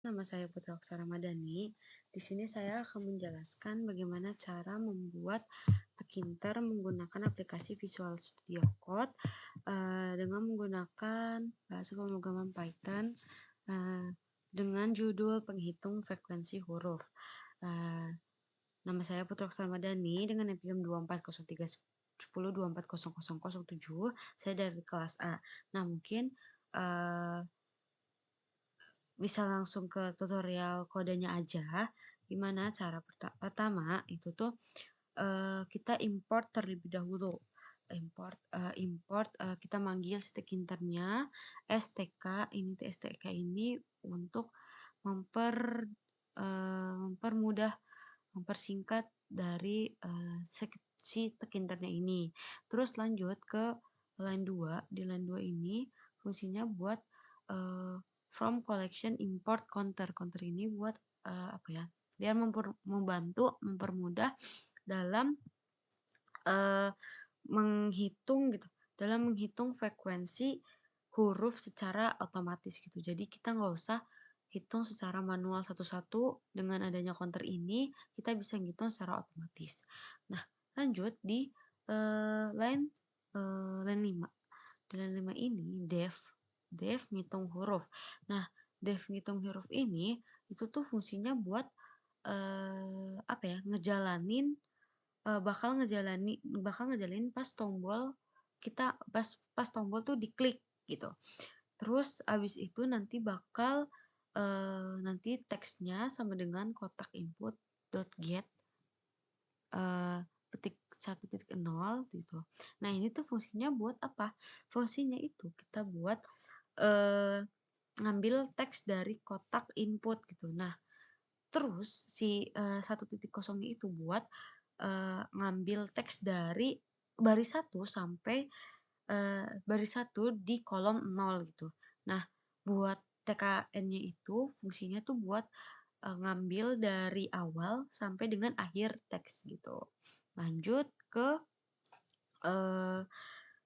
Nama saya Putra Oksara Madani. Di sini saya akan menjelaskan bagaimana cara membuat Tekinter menggunakan aplikasi Visual Studio Code dengan menggunakan bahasa pemrograman Python dengan judul penghitung frekuensi huruf. Nama saya Putra Oksara Madani dengan NPM 240310240007. Saya dari kelas A. Nah, mungkin bisa langsung ke tutorial kodenya aja. Gimana cara pertama itu tuh kita import terlebih dahulu. Import kita manggil Tekinternya STK ini untuk mempermudah mempersingkat dari si Tekinternya ini. Terus lanjut ke line 2. Di line 2 ini fungsinya buat from collection import counter. Counter ini buat apa ya? Biar membantu mempermudah dalam menghitung gitu. Dalam menghitung frekuensi huruf secara otomatis gitu. Jadi kita nggak usah hitung secara manual satu-satu. Dengan adanya counter ini kita bisa ngitung secara otomatis. Nah, lanjut di line 5. Di line 5 ini def ngitung huruf. Nah, def ngitung huruf ini itu tuh fungsinya buat apa ya? Bakal ngejalanin pas tombol pas tombol tuh diklik gitu. Terus abis itu nanti bakal nanti teksnya sama dengan kotak input .get petik 1.0 gitu. Nah, ini tuh fungsinya buat apa? Fungsinya itu kita buat ngambil teks dari kotak input gitu. Nah, terus si 1.0 itu buat ngambil teks dari baris 1 sampai baris 1 di kolom 0 gitu. Nah, buat TKN-nya itu fungsinya tuh buat ngambil dari awal sampai dengan akhir teks gitu. Lanjut ke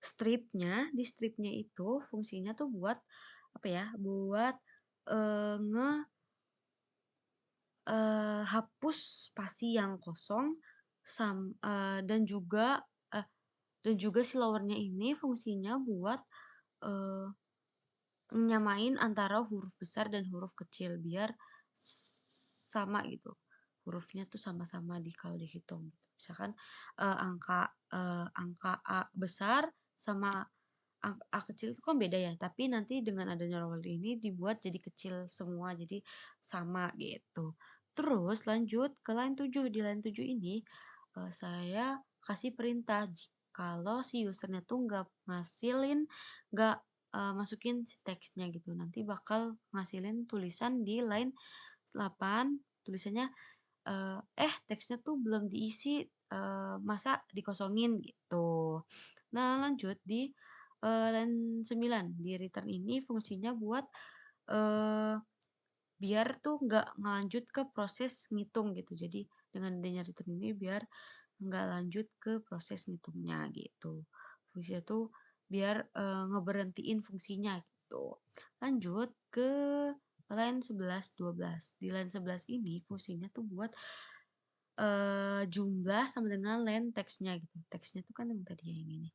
stripnya. Di stripnya itu fungsinya tuh buat apa ya? Buat hapus spasi yang kosong dan juga si lowernya ini fungsinya buat eh, nyamain antara huruf besar dan huruf kecil biar sama gitu. Hurufnya tuh sama-sama kalau dihitung gitu. Misalkan angka A besar sama A kecil itu kan beda ya, tapi nanti dengan adanya lower ini dibuat jadi kecil semua, jadi sama gitu. Terus lanjut ke line 7. Di line 7 ini saya kasih perintah kalau si usernya tuh nggak masukin si teksnya gitu. Nanti bakal ngasilin tulisan di line 8, tulisannya teksnya tuh belum diisi, masa dikosongin gitu. Nah, lanjut di line 9. Di return ini fungsinya buat eee, biar tuh nggak ngelanjut ke proses ngitung gitu. Jadi dengan adanya return ini biar nggak lanjut ke proses ngitungnya gitu. Fungsinya tuh biar ngeberhentiin fungsinya gitu. Lanjut ke line 11, 12. Di line 11 ini fungsinya tuh buat jumlah sama dengan len teksnya gitu. Teksnya tuh kan yang tadi yang ini.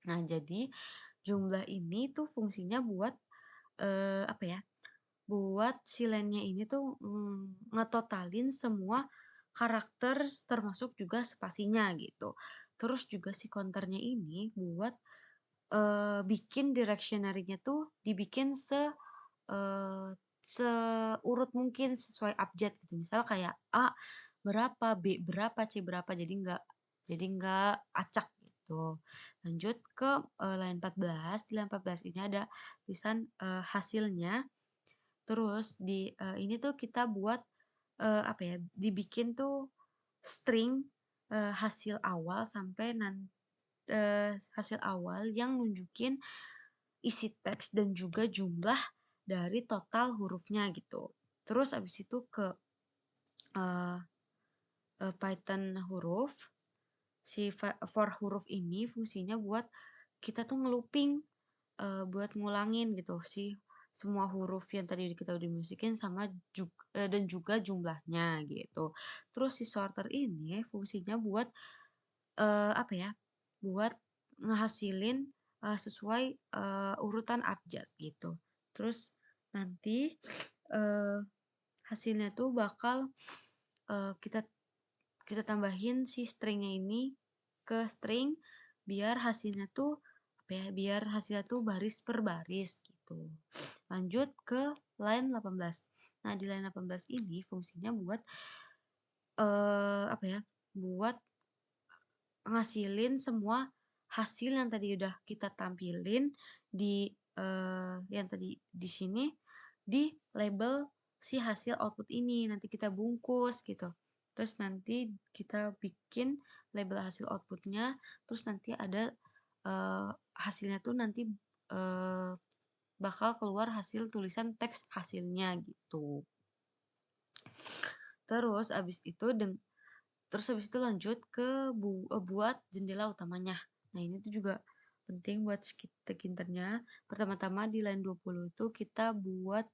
Nah, jadi jumlah ini tuh fungsinya buat apa ya? Buat si len-nya ini tuh ngetotalin semua karakter termasuk juga spasinya gitu. Terus juga si counter-nya ini buat bikin directionary-nya tuh dibikin eee, seurut mungkin sesuai abjad gitu. Misal kayak A berapa, B berapa, C berapa, jadi nggak acak gitu. Lanjut ke line 14. Di line 14 ini ada tulisan hasilnya. Terus ini tuh kita buat apa ya, dibikin tuh string hasil awal sampai hasil awal yang nunjukin isi teks dan juga jumlah dari total hurufnya gitu. Terus abis itu ke eee Python huruf, si for huruf ini fungsinya buat kita tuh nge-looping, buat ngulangin gitu semua huruf yang tadi kita udah masukin sama dan juga jumlahnya gitu. Terus si sorter ini fungsinya buat, apa ya, buat ngehasilin, sesuai, urutan abjad gitu. Terus nanti, eee, hasilnya tuh bakal, kita kita tambahin si string-nya ini ke string biar hasilnya tuh, apa ya, biar hasilnya tuh baris per baris gitu. Lanjut ke line 18. Nah, di line 18 ini fungsinya buat, apa ya, buat ngasilin semua hasil yang tadi udah kita tampilin di, yang tadi di sini, di label si hasil output ini, nanti kita bungkus gitu. Terus nanti kita bikin label hasil outputnya, terus nanti ada, eee, hasilnya tuh nanti, eee, bakal keluar hasil tulisan teks hasilnya gitu. Terus abis itu terus habis itu lanjut ke buat jendela utamanya. Nah, ini tuh juga penting buat tekinternya. Pertama-tama di line 20 itu kita buat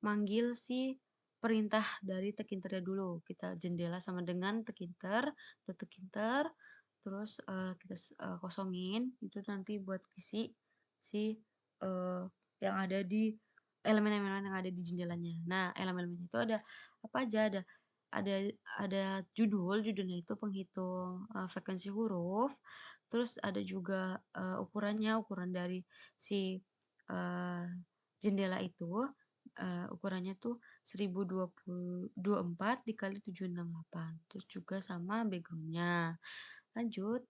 manggil si perintah dari tekinternya dulu. Kita jendela sama dengan tekinter, tekinter, terus, kita kosongin, itu nanti buat isi si, eee, yang ada di elemen-elemen yang ada di jendelanya. Nah, elemen-elemen itu ada apa aja, ada ada judulnya itu penghitung, frekuensi huruf, terus ada juga, ukurannya, ukuran dari si, eee, jendela itu, ukurannya tuh 1024 dikali 768, terus juga sama background-nya. Lanjut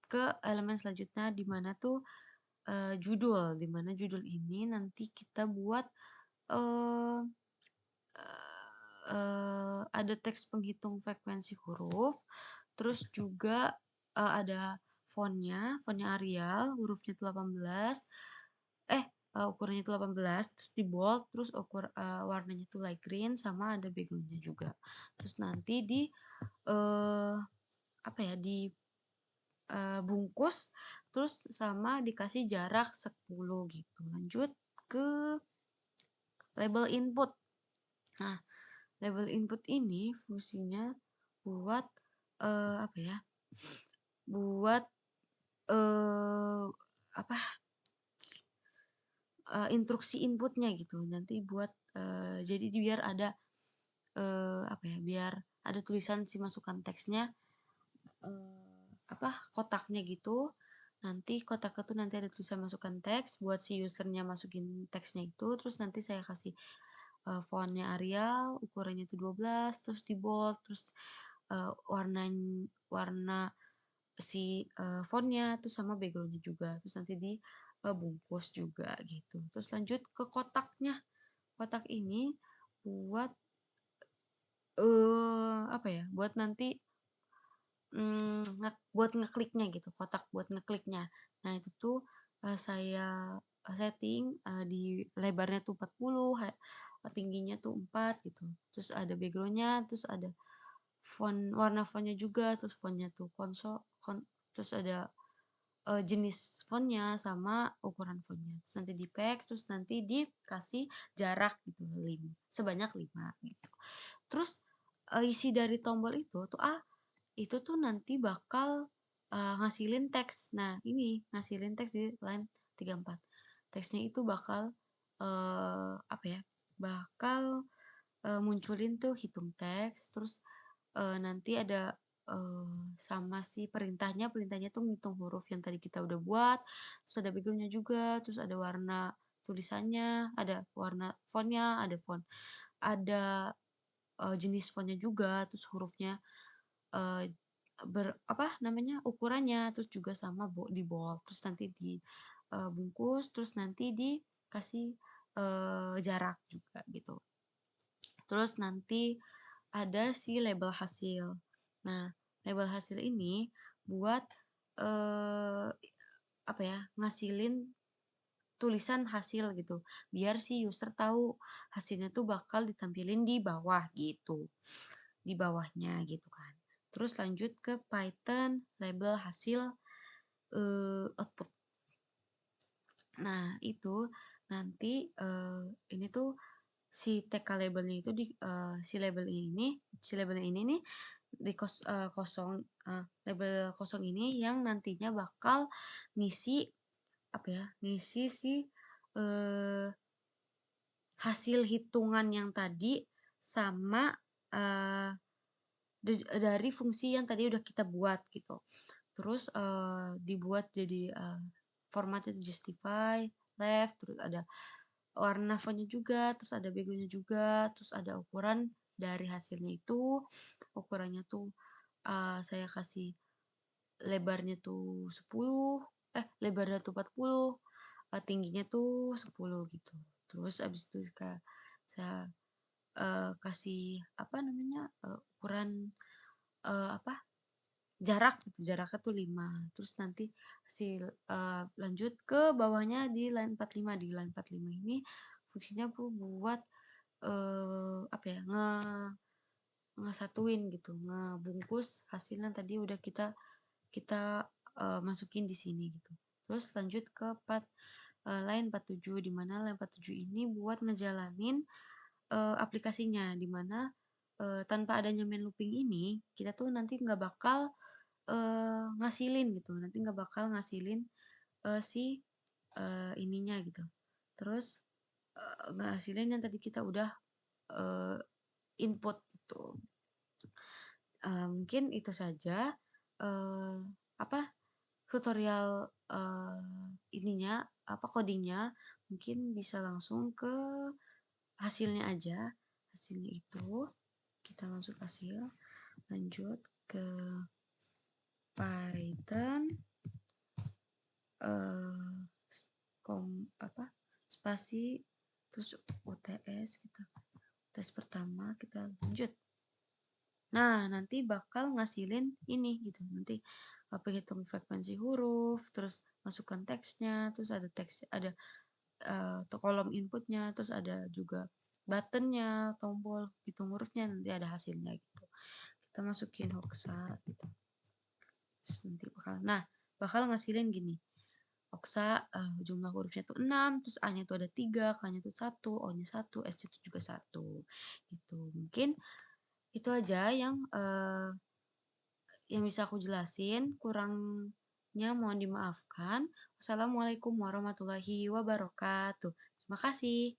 ke elemen selanjutnya di mana tuh, judul, di mana judul ini nanti kita buat, eee ada teks penghitung frekuensi huruf, terus juga, ada fontnya Arial, hurufnya itu 18, eh, ukurannya itu 18, terus di-bold, terus warnanya itu light green, sama ada background-nya juga. Terus nanti eee, apa ya, bungkus, terus sama dikasih jarak 10 gitu. Lanjut ke label input. Nah, label input ini fungsinya buat, apa ya, buat, eee, apa, instruksi inputnya gitu. Nanti buat, jadi biar ada, apa ya, biar ada tulisan si masukan teksnya, apa, kotaknya gitu. Nanti kotaknya tuh nanti ada tulisan masukan teks buat si usernya masukin teksnya itu, terus nanti saya kasih, font-nya Arial, ukurannya itu 12, terus di-bold, terus, warna si, font-nya, terus sama background-nya juga, terus nanti bungkus juga gitu. Terus lanjut ke kotaknya. Kotak ini buat, apa ya, buat nanti, buat ngekliknya gitu, kotak buat ngekliknya. Nah, itu tuh, saya setting, di lebarnya tuh 40, tingginya tuh 4 gitu. Terus ada background-nya, terus ada warna font-nya juga, terus font-nya tuh terus ada, jenis font-nya sama ukuran font-nya. Terus nanti di-paste, terus nanti dikasih jarak gitu, sebanyak 5 gitu. Terus, isi dari tombol itu tuh nanti bakal, ngasilin teks. Nah, ini ngasilin teks di line 34. Teksnya itu bakal, apa ya, bakal, munculin tuh hitung teks, terus, nanti ada, sama si perintahnya tuh ngitung huruf yang tadi kita udah buat, terus ada background-nya juga, terus ada warna tulisannya, ada warna font-nya, ada, jenis font-nya juga, terus hurufnya, eee, apa namanya, ukurannya, terus juga sama di-bold, terus nanti bungkus, terus nanti dikasih, jarak juga gitu. Terus nanti ada si label hasil. Nah, label hasil ini buat, eee, apa ya, ngasilin tulisan hasil gitu, biar si user tahu hasilnya tuh bakal ditampilin di bawah gitu, di bawahnya gitu kan. Terus lanjut ke Python label hasil, output. Nah, itu nanti, ini tuh si TK label-nya itu si labelnya ini nih kosong, label kosong ini yang nantinya bakal ngisi, apa ya, ngisi si, eee, hasil hitungan yang tadi sama, eee, dari fungsi yang tadi udah kita buat gitu. Terus, dibuat jadi, formatnya justify, left, terus ada warna fontnya juga, terus ada background-nya juga, terus ada ukuran dari hasilnya itu, ukurannya tuh, saya kasih lebarnya tuh 10, lebarnya tuh 40, tingginya tuh 10 gitu. Terus abis itu saya, kasih apa namanya, ukuran, apa, jarak gitu, jaraknya tuh 5. Terus nanti lanjut ke bawahnya di line 45. Di line 45 ini fungsinya tuh buat, apa ya, ngesatuin gitu, ngebungkus hasil yang tadi udah kita kita, masukin di sini gitu. Terus lanjut ke line 47, di mana line 47 ini buat ngejalanin, aplikasinya, di mana, tanpa adanya main looping ini, kita tuh nanti nggak bakal, ngasilin gitu, nanti nggak bakal ngasilin, si, ininya gitu. Terus, ngehasilin yang tadi kita udah, eee, input gitu. Mungkin itu saja, eee, apa, tutorial, ininya, apa, coding-nya. Mungkin bisa langsung ke hasilnya aja. Hasilnya itu kita langsung hasil, lanjut ke Python, eee, s kom apa, spasi, terus UTS kita tes pertama kita lanjut. Nah, nanti bakal ngasilin ini gitu. Nanti, penghitung frekuensi huruf, terus masukkan teksnya, terus ada kolom inputnya, terus ada juga buttonnya, tombol hitung hurufnya, nanti ada hasilnya gitu. Kita masukin Hoxa gitu. Terus nanti bakal ngasilin gini. Hoxa, jumlah hurufnya tuh 6, terus A-nya tuh ada 3, K-nya tuh 1, O-nya 1, S-nya tuh juga 1 gitu. Mungkin itu aja yang bisa aku jelasin, kurangnya mohon dimaafkan. Wassalamualaikum warahmatullahi wabarakatuh. Terima kasih.